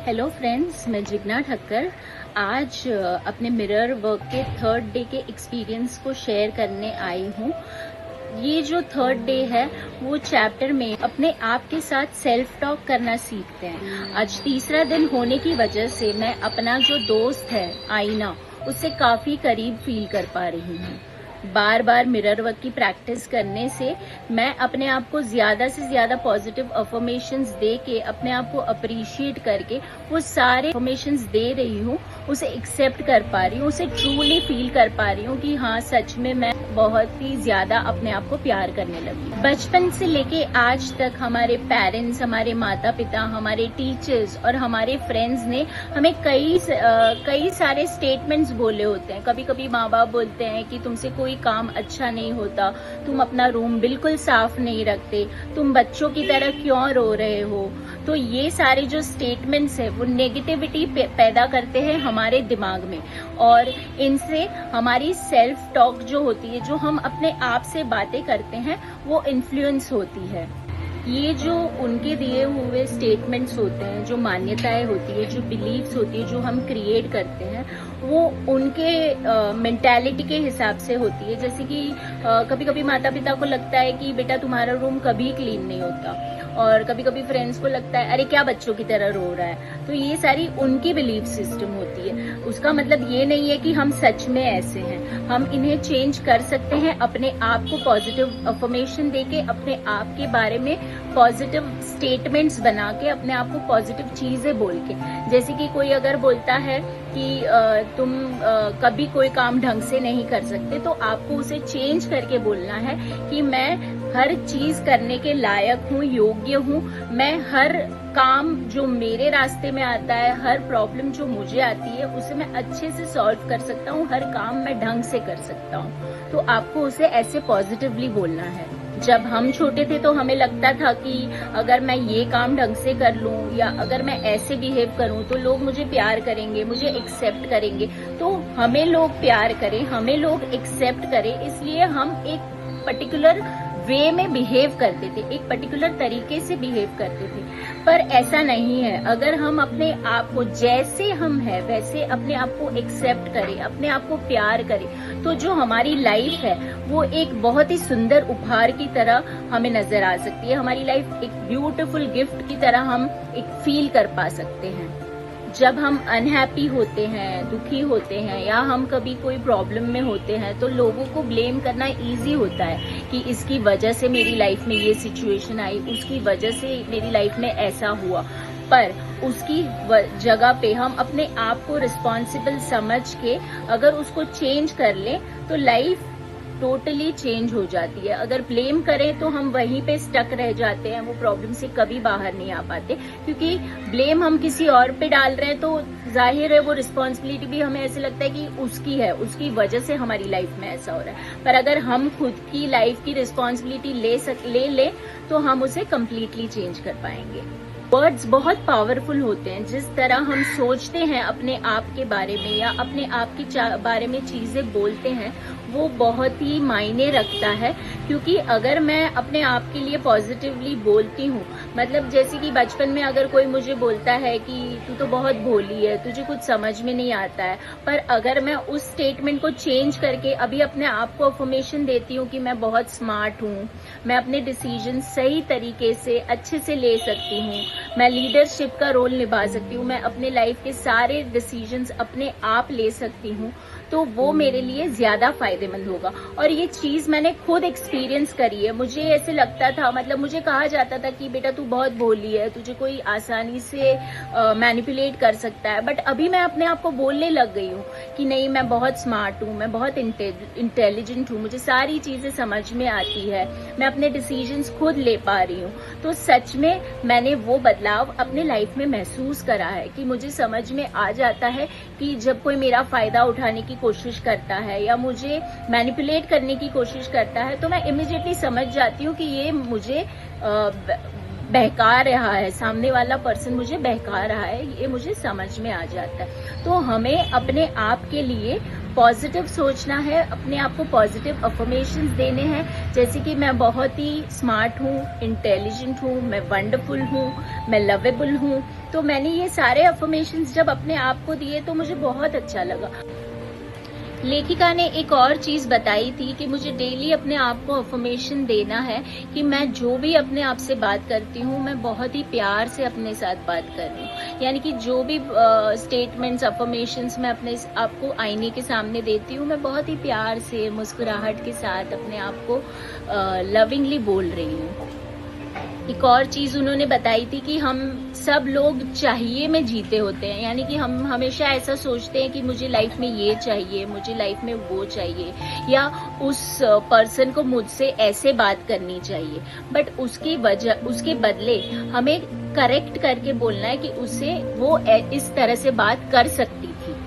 Hello friends, मैं जिग्ना ठक्कर आज अपने मिरर वर्क के थर्ड डे के एक्सपीरियंस को शेयर करने आई हूँ। ये जो थर्ड डे है वो चैप्टर में अपने आप के साथ सेल्फ टॉक करना सीखते हैं। आज तीसरा दिन होने की वजह से मैं अपना जो दोस्त है आईना, उससे काफी करीब फील कर पा रही हूँ। बार बार मिरर वर्क की प्रैक्टिस करने से मैं अपने आप को ज्यादा से ज्यादा पॉजिटिव अफर्मेशंस दे के अपने आप को अप्रिशिएट करके वो सारे अफर्मेशंस दे रही हूँ, उसे एक्सेप्ट कर पा रही हूँ, उसे ट्रूली फील कर पा रही हूँ कि हाँ, सच में मैं बहुत ही ज्यादा अपने आप को प्यार करने लगी। बचपन से लेके आज तक हमारे पेरेंट्स, हमारे माता पिता, हमारे टीचर्स और हमारे फ्रेंड्स ने हमें कई सारे स्टेटमेंट्स बोले होते हैं। कभी कभी माँ बाप बोलते हैं कि तुमसे कोई काम अच्छा नहीं होता, तुम अपना रूम बिल्कुल साफ नहीं रखते, तुम बच्चों की तरह क्यों रो रहे हो। तो ये सारे जो स्टेटमेंट्स है वो नेगेटिविटी पैदा करते हैं हमारे दिमाग में, और इनसे हमारी सेल्फ टॉक जो होती है, जो हम अपने आप से बातें करते हैं, वो इन्फ्लुएंस होती है। ये जो उनके दिए हुए स्टेटमेंट्स होते हैं, जो मान्यताएं होती है, जो बिलीव्स होती है, जो हम क्रिएट करते हैं, वो उनके मेंटालिटी के हिसाब से होती है। जैसे कि कभी कभी माता पिता को लगता है कि बेटा तुम्हारा रूम कभी क्लीन नहीं होता, और कभी कभी फ्रेंड्स को लगता है अरे क्या बच्चों की तरह रो रहा है। तो ये सारी उनकी बिलीफ सिस्टम होती है। उसका मतलब ये नहीं है कि हम सच में ऐसे हैं। हम इन्हें चेंज कर सकते हैं अपने आप को पॉजिटिव अफर्मेशन देके, अपने आप के बारे में पॉजिटिव स्टेटमेंट्स बना के, अपने आप को पॉजिटिव चीजें बोल के। जैसे कि कोई अगर बोलता है कि तुम कभी कोई काम ढंग से नहीं कर सकते, तो आपको उसे चेंज करके बोलना है कि मैं हर चीज करने के लायक हूँ, योग्य हूँ। मैं हर काम जो मेरे रास्ते में आता है, हर प्रॉब्लम जो मुझे आती है, उसे मैं अच्छे से सॉल्व कर सकता हूँ, हर काम मैं ढंग से कर सकता हूँ। तो आपको उसे ऐसे पॉजिटिवली बोलना है। जब हम छोटे थे तो हमें लगता था कि अगर मैं ये काम ढंग से कर लूं, या अगर मैं ऐसे बिहेव करूं, तो लोग मुझे प्यार करेंगे, मुझे एक्सेप्ट करेंगे। तो हमें लोग प्यार करें, हमें लोग एक्सेप्ट करें, इसलिए हम एक पर्टिकुलर वे में बिहेव करते थे, एक पर्टिकुलर तरीके से बिहेव करते थे। पर ऐसा नहीं है। अगर हम अपने आप को जैसे हम हैं वैसे अपने आप को एक्सेप्ट करें, अपने आप को प्यार करें, तो जो हमारी लाइफ है वो एक बहुत ही सुंदर उपहार की तरह हमें नजर आ सकती है। हमारी लाइफ एक ब्यूटीफुल गिफ्ट की तरह हम एक फील कर पा सकते हैं। जब हम अनहैप्पी होते हैं, दुखी होते हैं, या हम कभी कोई प्रॉब्लम में होते हैं, तो लोगों को ब्लेम करना इजी होता है कि इसकी वजह से मेरी लाइफ में ये सिचुएशन आई, उसकी वजह से मेरी लाइफ में ऐसा हुआ। पर उसकी जगह पे हम अपने आप को रिस्पॉन्सिबल समझ के अगर उसको चेंज कर लें, तो लाइफ टोटली चेंज हो जाती है। अगर ब्लेम करें तो हम वहीं पे स्टक रह जाते हैं, वो प्रॉब्लम से कभी बाहर नहीं आ पाते, क्योंकि ब्लेम हम किसी और पे डाल रहे हैं तो जाहिर है वो रिस्पॉन्सिबिलिटी भी हमें ऐसे लगता है कि उसकी है, उसकी वजह से हमारी लाइफ में ऐसा हो रहा है। पर अगर हम खुद की लाइफ की रिस्पॉन्सिबिलिटी ले लें तो हम उसे कम्प्लीटली चेंज कर पाएंगे। वर्ड्स बहुत पावरफुल होते हैं। जिस तरह हम सोचते हैं अपने आप के बारे में, या अपने आप के बारे में चीजें बोलते हैं, वो बहुत ही मायने रखता है। क्योंकि अगर मैं अपने आप के लिए पॉजिटिवली बोलती हूँ, मतलब जैसे कि बचपन में अगर कोई मुझे बोलता है कि तू तो बहुत भोली है, तुझे कुछ समझ में नहीं आता है, पर अगर मैं उस स्टेटमेंट को चेंज करके अभी अपने आप को अफर्मेशन देती हूँ कि मैं बहुत स्मार्ट हूँ, मैं अपने डिसीजन सही तरीके से अच्छे से ले सकती हूँ, मैं लीडरशिप का रोल निभा सकती हूँ, मैं अपने लाइफ के सारे डिसीजंस अपने आप ले सकती हूँ, तो वो मेरे लिए ज्यादा फायदेमंद होगा। और ये चीज मैंने खुद एक्सपीरियंस करी है। मुझे ऐसे लगता था, मतलब मुझे कहा जाता था कि बेटा तू बहुत भोली है, तुझे कोई आसानी से मैनिपुलेट कर सकता है। बट अभी मैं अपने आप को बोलने लग गई हूँ कि नहीं, मैं बहुत स्मार्ट हूँ, मैं बहुत इंटेलिजेंट हूँ, मुझे सारी चीजें समझ में आती है, मैं अपने डिसीजंस खुद ले पा रही हूँ। तो सच में मैंने वो बदलाव अपने लाइफ में महसूस करा है कि मुझे समझ में आ जाता है कि जब कोई मेरा फायदा उठाने की कोशिश करता है या मुझे मैनिपुलेट करने की कोशिश करता है, तो मैं इमीडिएटली समझ जाती हूँ कि ये मुझे बहका रहा है, सामने वाला पर्सन मुझे बहका रहा है, ये मुझे समझ में आ जाता है। तो हमें अपने आप के लिए पॉजिटिव सोचना है, अपने आप को पॉजिटिव अफर्मेशंस देने हैं, जैसे कि मैं बहुत ही स्मार्ट हूँ, इंटेलिजेंट हूँ, मैं वंडरफुल हूँ, मैं लवेबल हूँ। तो मैंने ये सारे अफर्मेशंस जब अपने आप को दिए तो मुझे बहुत अच्छा लगा। लेखिका ने एक और चीज बताई थी कि मुझे डेली अपने आप को अफर्मेशन देना है कि मैं जो भी अपने आप से बात करती हूँ मैं बहुत ही प्यार से अपने साथ बात कर रही हूँ। यानी कि जो भी स्टेटमेंट्स अफर्मेशंस मैं अपने आप को आईने के सामने देती हूँ मैं बहुत ही प्यार से मुस्कुराहट के साथ अपने आप को लविंगली बोल रही हूँ। एक और चीज उन्होंने बताई थी कि हम सब लोग चाहिए में जीते होते हैं, यानी कि हम हमेशा ऐसा सोचते हैं कि मुझे लाइफ में ये चाहिए, मुझे लाइफ में वो चाहिए, या उस पर्सन को मुझसे ऐसे बात करनी चाहिए, बट उसके बदले हमें करेक्ट करके बोलना है कि उससे वो इस तरह से बात कर सकती थी,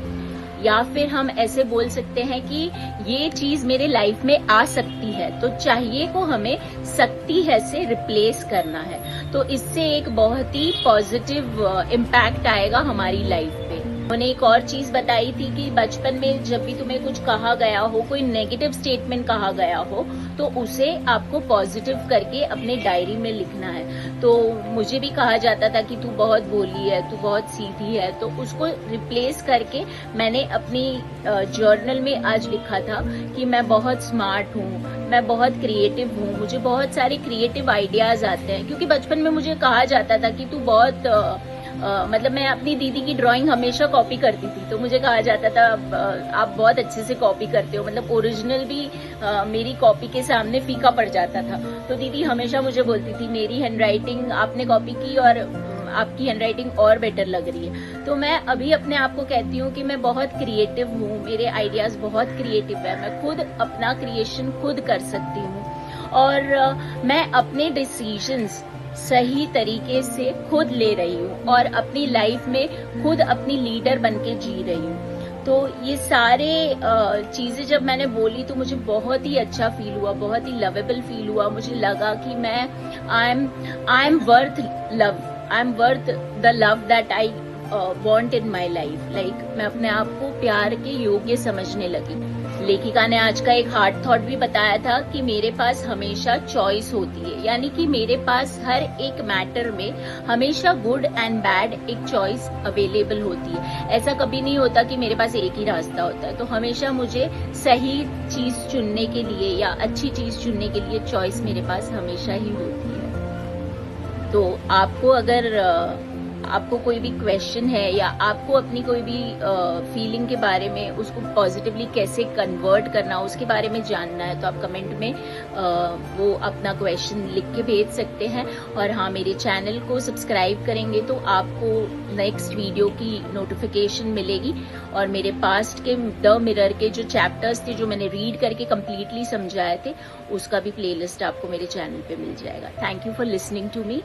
या फिर हम ऐसे बोल सकते हैं कि ये चीज मेरे लाइफ में आ सकती है। तो चाहिए को हमें सकती है से रिप्लेस करना है, तो इससे एक बहुत ही पॉजिटिव इम्पैक्ट आएगा हमारी लाइफ पे। उन्होंने एक और चीज बताई थी कि बचपन में जब भी तुम्हें कुछ कहा गया हो, कोई नेगेटिव स्टेटमेंट कहा गया हो, तो उसे आपको पॉजिटिव करके अपने डायरी में लिखना है। तो मुझे भी कहा जाता था कि तू बहुत भोली है, तू बहुत सीधी है, तो उसको रिप्लेस करके मैंने अपनी जर्नल में आज लिखा था कि मैं बहुत स्मार्ट हूँ, मैं बहुत क्रिएटिव हूँ, मुझे बहुत सारे क्रिएटिव आइडियाज आते हैं। क्योंकि बचपन में मुझे कहा जाता था कि तू बहुत मतलब मैं अपनी दीदी की ड्राइंग हमेशा कॉपी करती थी, तो मुझे कहा जाता था आप बहुत अच्छे से कॉपी करते हो, मतलब ओरिजिनल भी मेरी कॉपी के सामने फीका पड़ जाता था। तो दीदी हमेशा मुझे बोलती थी मेरी हैंडराइटिंग आपने कॉपी की और आपकी हैंडराइटिंग और बेटर लग रही है। तो मैं अभी अपने आप को कहती हूँ कि मैं बहुत क्रिएटिव हूँ, मेरे आइडियाज बहुत क्रिएटिव है, मैं खुद अपना क्रिएशन खुद कर सकती हूँ, और मैं अपने डिसीजंस सही तरीके से खुद ले रही हूँ और अपनी लाइफ में खुद अपनी लीडर बनके जी रही हूँ। तो ये सारे चीजें जब मैंने बोली तो मुझे बहुत ही अच्छा फील हुआ, बहुत ही लवेबल फील हुआ। मुझे लगा कि मैं I am worth love, I am worth the love that I want in my life. Like मैं अपने आप को प्यार के योग्य समझने लगी। लेखिका ने आज का एक हार्ड थॉट भी बताया था कि मेरे पास हमेशा चॉइस होती है, यानी कि मेरे पास हर एक मैटर में हमेशा गुड एंड बैड एक चॉइस अवेलेबल होती है। ऐसा कभी नहीं होता कि मेरे पास एक ही रास्ता होता है, तो हमेशा मुझे सही चीज चुनने के लिए या अच्छी चीज चुनने के लिए चॉइस मेरे पास हमेशा ही होती है। तो आपको अगर आपको कोई भी क्वेश्चन है या आपको अपनी कोई भी फीलिंग के बारे में उसको पॉजिटिवली कैसे कन्वर्ट करना उसके बारे में जानना है, तो आप कमेंट में वो अपना क्वेश्चन लिख के भेज सकते हैं। और हाँ, मेरे चैनल को सब्सक्राइब करेंगे तो आपको नेक्स्ट वीडियो की नोटिफिकेशन मिलेगी, और मेरे पास्ट के द मिरर के जो चैप्टर्स थे जो मैंने रीड करके कम्प्लीटली समझाए थे उसका भी प्लेलिस्ट आपको मेरे चैनल पे मिल जाएगा। Thank you for listening to me.